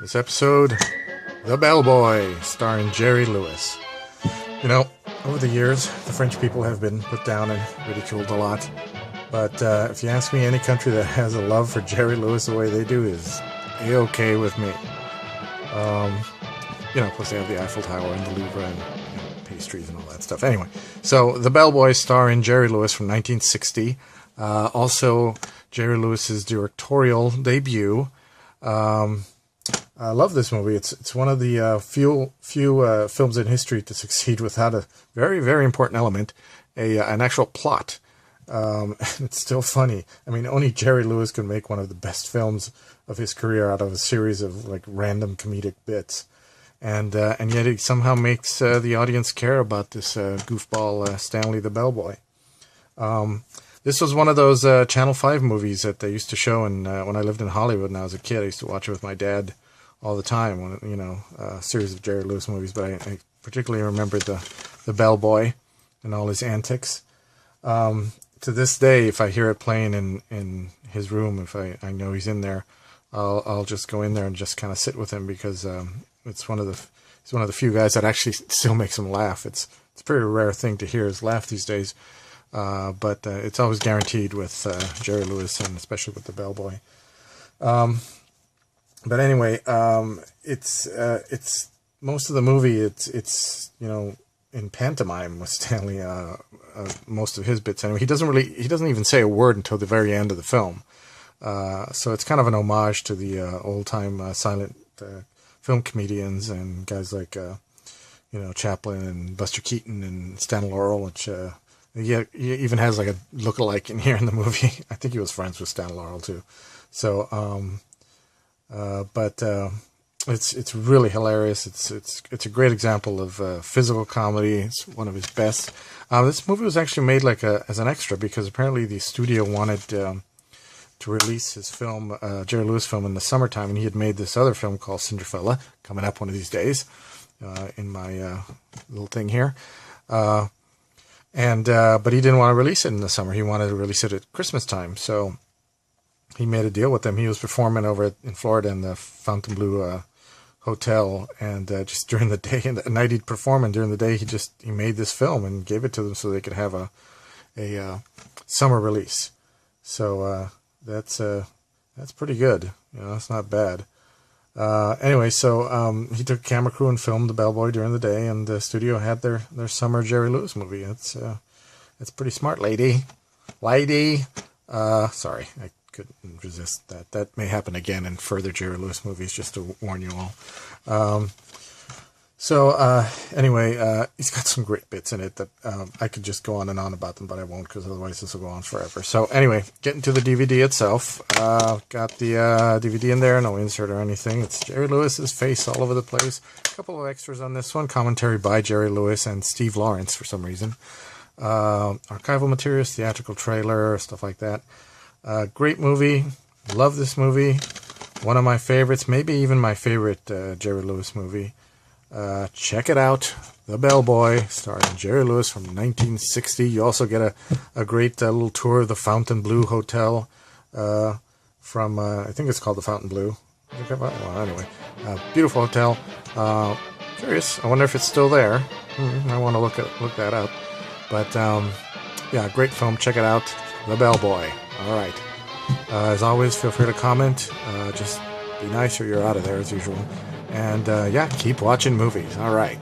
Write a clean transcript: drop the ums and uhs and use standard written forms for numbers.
This episode, The Bellboy, starring Jerry Lewis. You know, over the years, the French people have been put down and ridiculed a lot. But if you ask me, any country that has a love for Jerry Lewis the way they do is A-okay with me. Plus they have the Eiffel Tower and the Louvre and pastries and all that stuff. Anyway, so The Bellboy, starring Jerry Lewis from 1960. Also, Jerry Lewis's directorial debut. I love this movie. It's one of the few films in history to succeed without a very, very important element, an actual plot. It's still funny. I mean, only Jerry Lewis can make one of the best films of his career out of a series of like random comedic bits, and yet he somehow makes the audience care about this goofball Stanley the Bellboy. This was one of those Channel 5 movies that they used to show when I lived in Hollywood and I was a kid. I used to watch it with my dad all the time, a series of Jerry Lewis movies, but I particularly remember the Bellboy and all his antics. To this day, if I hear it playing in his room, if I know he's in there, I'll just go in there and just kind of sit with him because he's one of the few guys that actually still makes him laugh. It's a pretty rare thing to hear his laugh these days. But it's always guaranteed with Jerry Lewis, and especially with the Bellboy. But anyway, it's most of the movie. It's in pantomime with Stanley. Most of his bits anyway. He doesn't even say a word until the very end of the film. So it's kind of an homage to the old time silent film comedians and guys like Chaplin and Buster Keaton and Stan Laurel, which. He even has like a lookalike in here in the movie. I think he was friends with Stan Laurel too. So, it's really hilarious. It's a great example of physical comedy. It's one of his best. This movie was actually made as an extra because apparently the studio wanted to release his film, Jerry Lewis film, in the summertime, and he had made this other film called Cinderella coming up one of these days. In my little thing here. But he didn't want to release it in the summer. He wanted to release it at Christmas time. So he made a deal with them. He was performing over in Florida in the Fontainebleau Hotel. And just during the day, and the night he'd perform, and during the day, he made this film and gave it to them so they could have a summer release. So that's pretty good. That's not bad. Anyway, so he took a camera crew and filmed the Bellboy during the day, and the studio had their summer Jerry Lewis movie. It's pretty smart, lady. Sorry, I couldn't resist that. That may happen again in further Jerry Lewis movies, just to warn you all. Anyway, he's got some great bits in it that I could just go on and on about them, but I won't because otherwise this will go on forever. So anyway, getting to the DVD itself. Got the DVD in there, no insert or anything. It's Jerry Lewis's face all over the place. A couple of extras on this one. Commentary by Jerry Lewis and Steve Lawrence for some reason. Archival materials, theatrical trailer, stuff like that. Great movie. Love this movie. One of my favorites, maybe even my favorite Jerry Lewis movie. Check it out, The Bellboy, starring Jerry Lewis from 1960. You also get a great little tour of the Fontainebleau Hotel from, I think it's called the Fontainebleau. Well, anyway, beautiful hotel. Curious, I wonder if it's still there. I want to look that up. But, great film. Check it out, The Bellboy. All right. As always, feel free to comment. Just be nice or you're out of there as usual. And keep watching movies. All right.